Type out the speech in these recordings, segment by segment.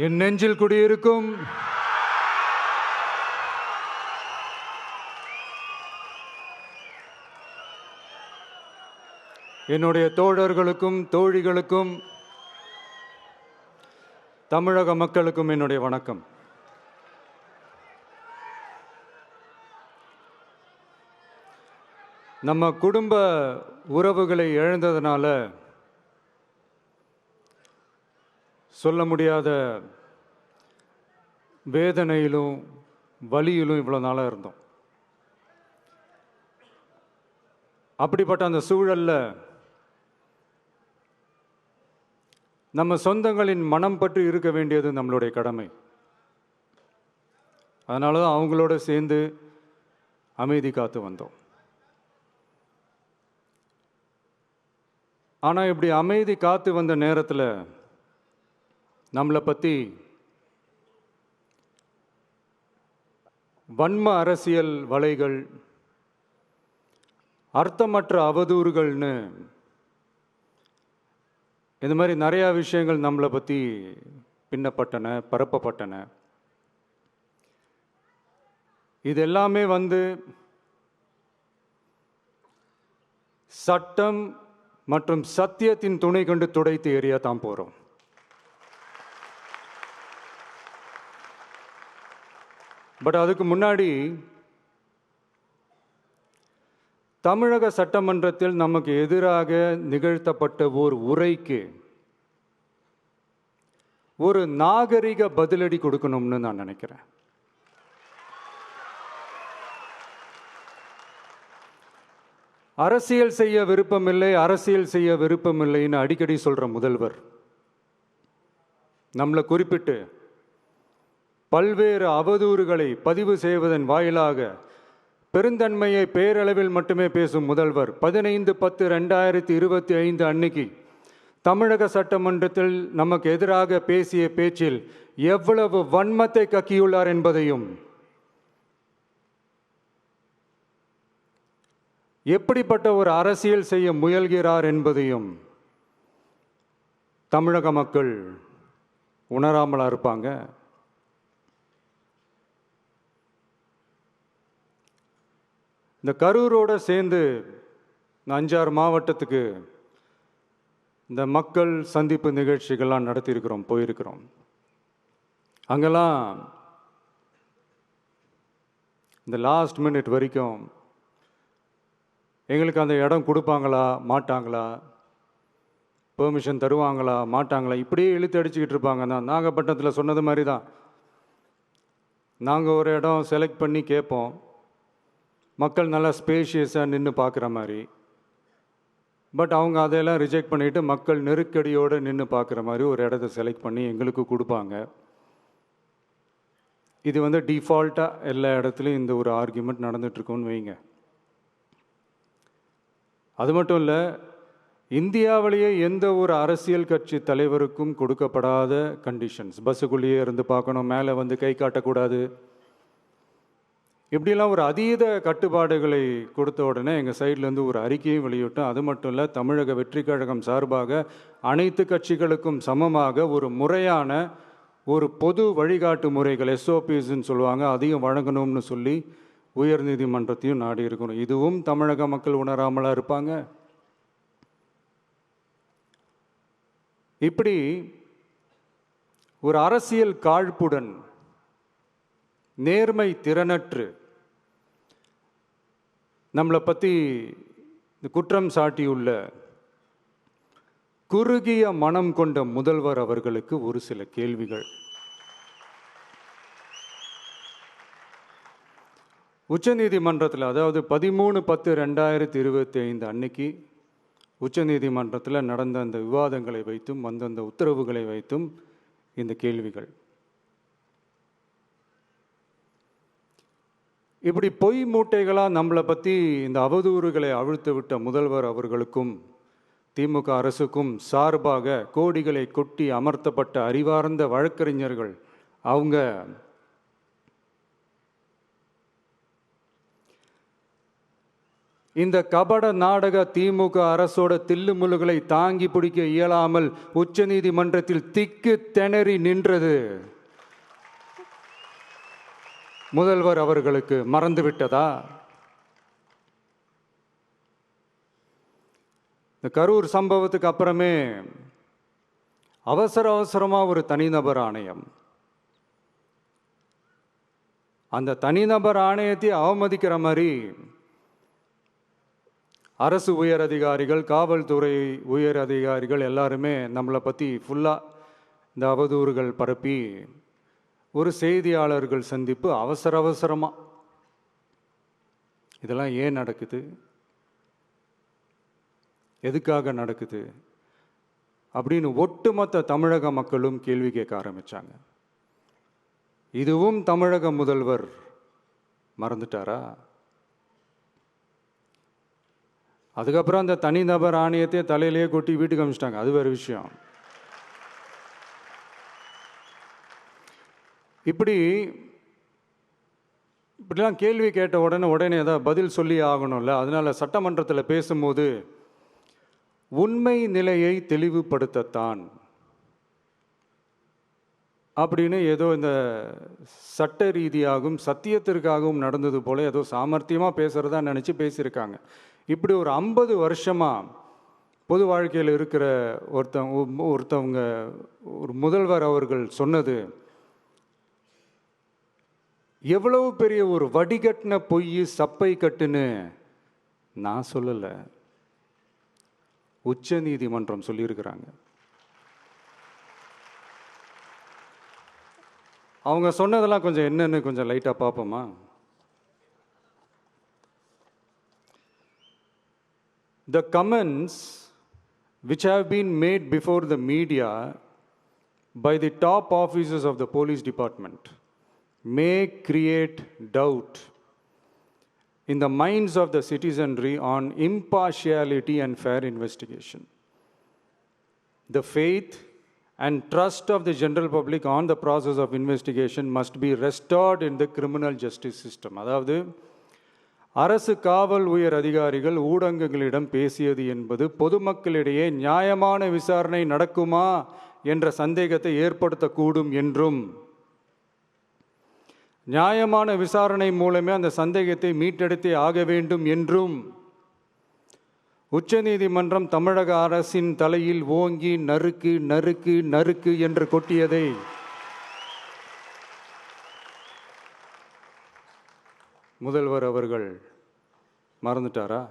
என் நெஞ்சில் குடியிருக்கும் என்னுடைய தோழர்களுக்கும் தோழிகளுக்கும் தமிழக மக்களுக்கும் என்னுடைய வணக்கம். நம்ம குடும்ப உறவுகளை இழந்ததுனால சொல்ல முடியாத வேதனையிலும் வலியிலும் இவ்வளோ நாளாக இருந்தோம். அப்படிப்பட்ட அந்த சூழலில் நம்ம சொந்தங்களின் மனம் பற்றி இருக்க வேண்டியது நம்மளுடைய கடமை. அதனால தான் அவங்களோட சேர்ந்து அமைதி காத்து வந்தோம். ஆனால் இப்படி அமைதி காத்து வந்த நேரத்தில் நம்மளை பற்றி வன்ம அரசியல் வலைகள், அர்த்தமற்ற அவதூறுகள்னு இந்த மாதிரி நிறையா விஷயங்கள் நம்மளை பற்றி பின்னப்பட்டன, பரப்பப்பட்டன. இது எல்லாமே சட்டம் மற்றும் சத்தியத்தின் துணை கொண்டு துடைத்து எறிய தான் போகிறோம். பட் அதுக்கு முன்னாடி தமிழக சட்டமன்றத்தில் நமக்கு எதிராக நிகழ்த்தப்பட்ட ஓர் உரைக்கு ஒரு நாகரிக பதிலடி கொடுக்கணும்னு நான் நினைக்கிறேன். அரசியல் செய்ய விருப்பமில்லை, அரசியல் செய்ய விருப்பமில்லைன்னு அடிக்கடி சொல்ற முதல்வர் நம்மளை குறிப்பிட்டு பல்வேறு அவதூறுகளை பதிவு செய்வதன் வாயிலாக பெருந்தன்மையை பேரளவில் மட்டுமே பேசும் முதல்வர் 15/10/2025 அன்னைக்கு தமிழக சட்டமன்றத்தில் நமக்கு எதிராக பேசிய பேச்சில் எவ்வளவு வன்மத்தை கக்கியுள்ளார் என்பதையும், எப்படிப்பட்ட ஒரு அரசியல் செய்ய முயல்கிறார் என்பதையும் தமிழக மக்கள் உணராமலா இருப்பாங்க. இந்த கரூரோட சேர்ந்து இந்த 5-6 மாவட்டத்துக்கு இந்த மக்கள் சந்திப்பு நிகழ்ச்சிகள்லாம் நடத்தியிருக்கிறோம், போயிருக்கிறோம். அங்கெல்லாம் இந்த லாஸ்ட் மினிட் வரைக்கும் எங்களுக்கு அந்த இடம் கொடுப்பாங்களா மாட்டாங்களா, பெர்மிஷன் தருவாங்களா மாட்டாங்களா, இப்படியே இழுத்து அடிச்சுக்கிட்டு இருப்பாங்க. தான் நாகப்பட்டினத்தில் சொன்னது மாதிரி தான். நாங்கள் ஒரு இடம் செலக்ட் பண்ணி கேட்போம், மக்கள் நல்லா ஸ்பேஷியஸாக நின்று பார்க்குற மாதிரி. பட் அவங்க அதையெல்லாம் ரிஜெக்ட் பண்ணிவிட்டு மக்கள் நெருக்கடியோடு நின்று பார்க்குற மாதிரி ஒரு இடத்த செலக்ட் பண்ணி எங்களுக்கு கொடுப்பாங்க. இது டிஃபால்ட்டாக எல்லா இடத்துலையும் இந்த ஒரு ஆர்கியூமெண்ட் நடந்துகிட்ருக்கோன்னு வைங்க. அது மட்டும் இல்லை, இந்தியாவிலேயே எந்த ஒரு அரசியல் கட்சி தலைவருக்கும் கொடுக்கப்படாத கண்டிஷன்ஸ். பஸ்ஸுக்குள்ளேயே இருந்து பார்க்கணும், மேலே கை காட்டக்கூடாது, இப்படிலாம் ஒரு அதீத கட்டுப்பாடுகளை கொடுத்த உடனே எங்கள் சைட்லேருந்து ஒரு அறிக்கையும் வெளியிட்டோம். அது மட்டும் இல்லை, தமிழக வெற்றி கழகம் சார்பாக அனைத்து கட்சிகளுக்கும் சமமாக ஒரு முறையான ஒரு பொது வழிகாட்டு முறைகள், SOPஸ்ன்னு சொல்லுவாங்க, அதையும் வழங்கணும்னு சொல்லி உயர்நீதிமன்றத்தையும் நாடி இருக்கணும். இதுவும் தமிழக மக்கள் உணராமலாக இருப்பாங்க. இப்படி ஒரு அரசியல் காழ்ப்புடன், நேர்மை திறனற்று நம்மளை பற்றி குற்றம் சாட்டியுள்ள குறுகிய மனம் கொண்ட முதல்வர் அவர்களுக்கு ஒரு சில கேள்விகள். உச்சநீதிமன்றத்தில், அதாவது 13/10/2025 அன்னைக்கு உச்சநீதிமன்றத்தில் நடந்த அந்த விவாதங்களை வைத்தும் அந்த உத்தரவுகளை வைத்தும் இந்த கேள்விகள். இப்படி பொய் மூட்டைகளாக நம்மளை பற்றி இந்த அவதூறுகளை அவிழ்த்து விட்ட முதல்வர் அவர்களுக்கும் திமுக அரசுக்கும் சார்பாக கோடிகளை கொட்டி அமர்த்தப்பட்ட அறிவார்ந்த வழக்கறிஞர்கள் அவங்க இந்த கபட நாடக திமுக அரசோட தில்லுமுல்லுகளை தாங்கி பிடிக்க இயலாமல் உச்ச நீதிமன்றத்தில் திக்கு திணறி நின்றது முதல்வர் அவர்களுக்கு மறந்துவிட்டதா? இந்த கரூர் சம்பவத்துக்கு அப்புறமே அவசரமாக ஒரு தனிநபர் ஆணையம், அந்த தனிநபர் ஆணையத்தை அவமதிக்கிற மாதிரி அரசு உயர் அதிகாரிகள், காவல்துறை உயர் அதிகாரிகள் எல்லாருமே நம்மளை பற்றி ஃபுல்லாக இந்த அவதூறுகள் பரப்பி ஒரு செய்தியாளர்கள் சந்திப்பு அவசரமாக. இதெல்லாம் ஏன் நடக்குது? எதுக்காக நடக்குது அப்படின்னு ஒட்டுமொத்த தமிழக மக்களும் கேள்வி கேட்க ஆரம்பித்தாங்க. இதுவும் தமிழக முதல்வர் மறந்துட்டாரா? அதுக்கப்புறம் அந்த தனிநபர் ஆணையத்தை தலையிலேயே கொட்டி வீட்டுக்கு அனுப்பிச்சிட்டாங்க. அது வேறு விஷயம். இப்படிலாம் கேள்வி கேட்ட உடனே ஏதாவது பதில் சொல்லி ஆகணும்ல. அதனால சட்டமன்றத்தில் பேசும்போது உண்மை நிலையை தெளிவுபடுத்தத்தான் அப்படின்னு ஏதோ இந்த சட்ட ரீதியாகவும் சத்தியத்திற்காகவும் நடந்தது போல ஏதோ சாமர்த்தியமாக பேசுகிறதா நினச்சி பேசியிருக்காங்க. இப்படி ஒரு 50 வருஷமாக பொது வாழ்க்கையில் இருக்கிற ஒருத்தவங்க ஒரு முதல்வர் அவர்கள் சொன்னது எவ்வளவு பெரிய ஒரு வடிகட்டின பொய், சப்பை கட்டுன்னு நான் சொல்லலை, உச்ச நீதிமன்றம் சொல்லியிருக்கிறாங்க. அவங்க சொன்னதெல்லாம் கொஞ்சம் என்னன்னு கொஞ்சம் லைட்டாக பார்ப்போமா? The comments which have been made before the media by the top officers of the police department may create doubt in the minds of the citizenry on impartiality and fair investigation. The faith and trust of the general public on the process of investigation must be restored in the criminal justice system. அதாவது அரசு காவல் உயர் அதிகாரிகள் ஊடகங்களிடம் பேசியது என்பது பொதுமக்களிடையே நியாயமான விசாரணை நடக்குமா என்ற சந்தேகத்தை ஏற்படுத்தக்கூடும் என்றும், நியாயமான விசாரணை மூலமே அந்த சந்தேகத்தை மீட்டெடுத்தே ஆக வேண்டும் என்றும் உச்சநீதிமன்றம் தமிழக அரசின் தலையில் ஓங்கி நறுக்கு நறுக்கு நறுக்கு என்று கொட்டியதை முதல்வர் அவர்கள் மறந்துட்டாரா?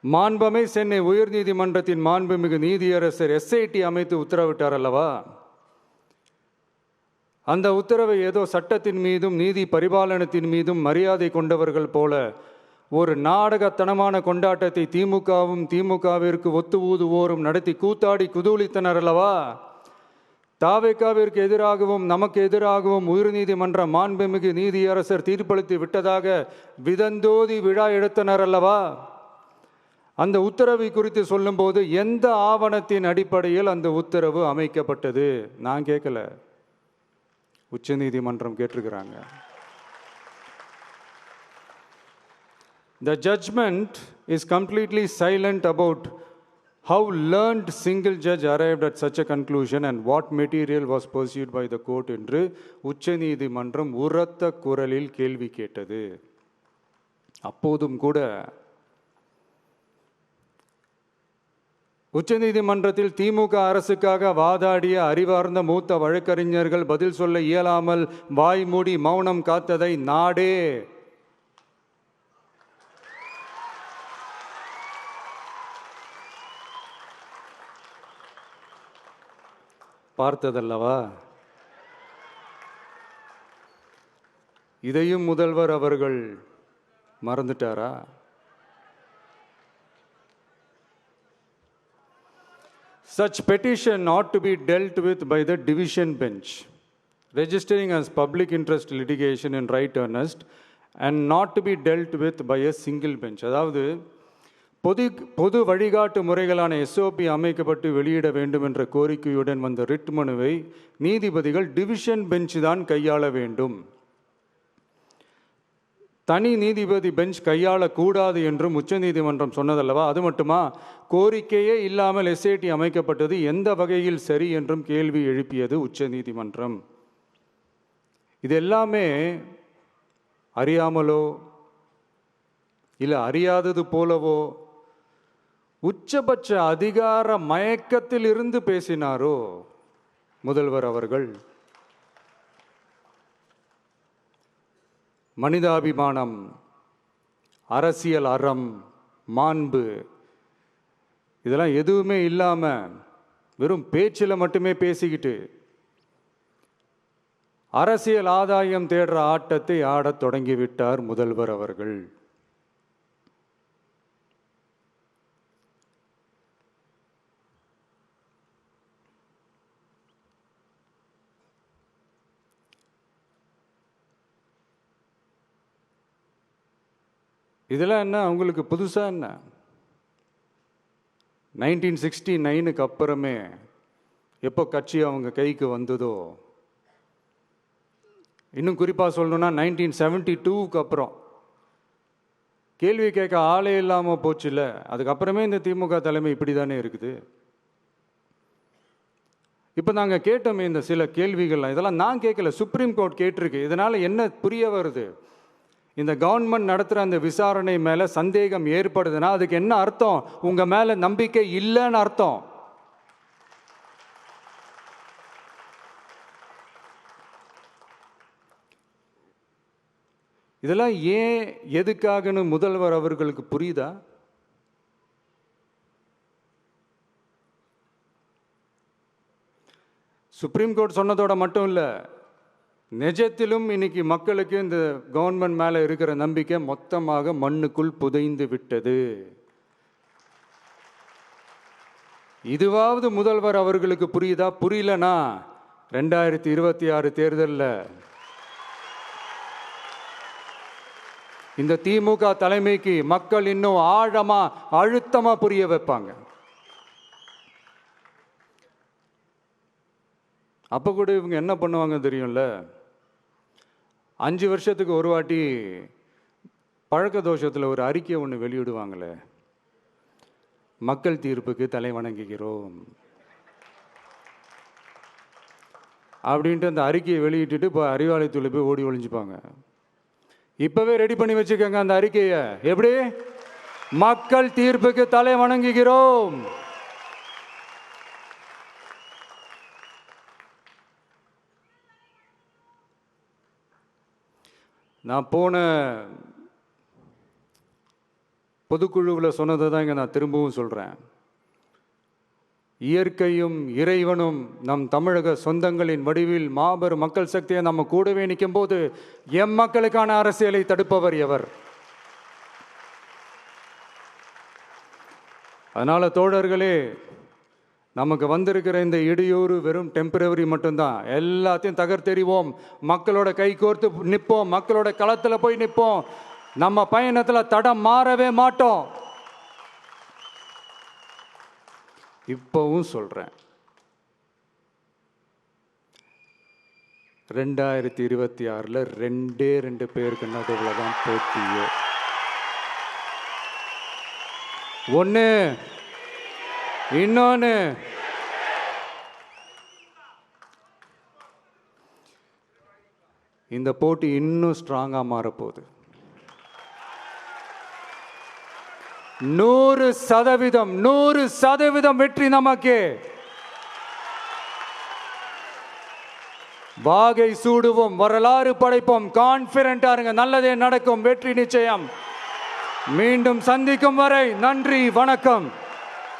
மாண்பமை சென்னை உயர்நீதிமன்றத்தின் மாண்புமிகு நீதியரசர் SIT அமைத்து உத்தரவிட்டார் அல்லவா? அந்த உத்தரவை ஏதோ சட்டத்தின் மீதும் நீதி பரிபாலனத்தின் மீதும் மரியாதை கொண்டவர்கள் போல ஒரு நாடகத்தனமான கொண்டாட்டத்தை திமுகவிற்கு ஒத்து ஊதுவோரும் நடத்தி கூத்தாடி குதூளித்தனர் அல்லவா? தாவேகாவிற்கு எதிராகவும் நமக்கு எதிராகவும் உயர்நீதிமன்ற மாண்புமிகு நீதியரசர் தீர்ப்பளித்து விட்டதாக விதந்தோதி விழா எடுத்தனர் அல்லவா? அந்த உத்தரவை குறித்து சொல்லும்போது எந்த ஆவணத்தின் அடிப்படையில் அந்த உத்தரவு அமைக்கப்பட்டது? நான் கேட்கல, உச்சநீதிமன்றம் கேட்டிருக்கிறாங்க. The judgment is completely silent about how learned single judge arrived at such a conclusion and what material was pursued by the court என்று உச்சநீதிமன்றம் உரத்த குரலில் கேள்வி கேட்டது. அப்போதும் கூட உச்சநீதிமன்றத்தில் திமுக அரசுக்காக வாதாடிய அறிவார்ந்த மூத்த வழக்கறிஞர்கள் பதில் சொல்ல இயலாமல் வாய் மூடி மௌனம் காத்ததை நாடே பார்த்ததல்லவா? இதையும் முதல்வர் அவர்கள் மறந்துட்டாரா? Such petition ought to be dealt with by the division bench, registering as public interest litigation in right earnest and not to be dealt with by a single bench. அதாவது பொது வழிகாட்டு முறைகளான எஸ்ஓபி அமைக்கப்பட்டு வெளியிட வேண்டும் என்ற கோரிக்கையுடன் வந்த ரிட் மனுவை நீதிபதிகள் டிவிஷன் பெஞ்ச் தான் கையாள வேண்டும், தனி நீதிபதி பெஞ்ச் கையாளக்கூடாது என்றும் உச்சநீதிமன்றம் சொன்னதல்லவா? அது மட்டுமா, கோரிக்கையே இல்லாமல் எஸ்ஐடி அமைக்கப்பட்டது எந்த வகையில் சரி என்றும் கேள்வி எழுப்பியது உச்சநீதிமன்றம். இது எல்லாமே அறியாமலோ இல்லை அறியாதது போலவோ உச்சபட்ச அதிகார மயக்கத்தில் இருந்து பேசினாரோ முதல்வர் அவர்கள்? மனிதாபிமானம், அரசியல் அறம், மாண்பு இதெல்லாம் எதுவுமே இல்லாமல் வெறும் பேச்சில் மட்டுமே பேசிக்கிட்டு அரசியல் ஆதாயம் தேடுற ஆட்டத்தை ஆடத் தொடங்கிவிட்டார் முதல்வர் அவர்கள். இதெல்லாம் என்ன அவங்களுக்கு புதுசாக? என்ன 1969க்கு அப்புறமே எப்போ கட்சி அவங்க கைக்கு வந்ததோ, இன்னும் குறிப்பாக சொல்லணும்னா 1972க்கு அப்புறம் கேள்வி கேட்க ஆளே இல்லாமல் போச்சுல்ல, அதுக்கப்புறமே இந்த திமுக தலைமை இப்படி தானே இருக்குது. இப்போ நாங்கள் கேட்டோமே இந்த சில கேள்விகள்லாம், இதெல்லாம் நான் கேட்கல, சுப்ரீம் கோர்ட் கேட்டிருக்கு. இதனால் என்ன புரிய வருது? இந்த கவர்மெண்ட் நடத்துகிற அந்த விசாரணை மேலே சந்தேகம் ஏற்படுதுன்னா அதுக்கு என்ன அர்த்தம்? உங்கள் மேலே நம்பிக்கை இல்லைன்னு அர்த்தம். இதெல்லாம் ஏன் எதுக்காகன்னு முதல்வர் அவர்களுக்கு புரியுதா? சுப்ரீம் கோர்ட் சொன்னதோட மட்டும் இல்லை, நிஜத்திலும் இன்னைக்கு மக்களுக்கு இந்த கவர்மெண்ட் மேலே இருக்கிற நம்பிக்கை மொத்தமாக மண்ணுக்குள் புதைந்து விட்டது. இதுவாவது முதல்வர் அவர்களுக்கு புரியுதா? புரியலனா 2026 தேர்தலில் இந்த திமுக தலைமைக்கு மக்கள் இன்னும் ஆழமா அழுத்தமா புரிய வைப்பாங்க. அப்போ கூட இவங்க என்ன பண்ணுவாங்க தெரியும்ல, 5 வருஷத்துக்கு ஒரு வாட்டி பழக்க தோஷத்தில் ஒரு அறிக்கை ஒன்று வெளியிடுவாங்களே, மக்கள் தீர்ப்புக்கு தலை வணங்குகிறோம் அப்படின்ட்டு அந்த அறிக்கையை வெளியிட்டுட்டு இப்போ அறிவாலயத்தில் போய் ஓடி ஒளிஞ்சுப்பாங்க. இப்போவே ரெடி பண்ணி வச்சுக்கோங்க அந்த அறிக்கையை. எப்படி? மக்கள் தீர்ப்புக்கு தலை வணங்குகிறோம். நான் போன பொதுக்குழுவில் சொன்னதை தான் இங்கே நான் திரும்பவும் சொல்கிறேன். இயற்கையும் இறைவனும் நம் தமிழக சொந்தங்களின் வடிவில் மாபெரும் மக்கள் சக்தியை நம்ம கூடவே நிற்கும் போது எம் மக்களுக்கான அரசியலை தடுப்பவர் எவர்? அதனால் தோழர்களே, நமக்கு வந்திருக்கிற இந்த இடையூறு வெறும் டெம்பரவரி மட்டும்தான். எல்லாத்தையும் தகர்த்தெறிவோம், மக்களோட கை கோர்த்து நிற்போம், மக்களோட களத்தில் போய் நிற்போம். நம்ம பயணத்தில் தடம் மாறவே மாட்டோம். இப்பவும் சொல்றேன், 2026ல் 2 பேருக்கு நடுவில் தான் போட்டியே. ஒன்று, இன்னொன்று இந்த போட்டி இன்னும் ஸ்ட்ராங்காக மாறப்போகுது. 100% வெற்றி நமக்கு. வாகை சூடுவோம், வரலாறு படைப்போம், கான்பிடென்ட்டா இருங்க, நல்லதே நடக்கும், வெற்றி நிச்சயம். மீண்டும் சந்திக்கும் வரை நன்றி, வணக்கம்.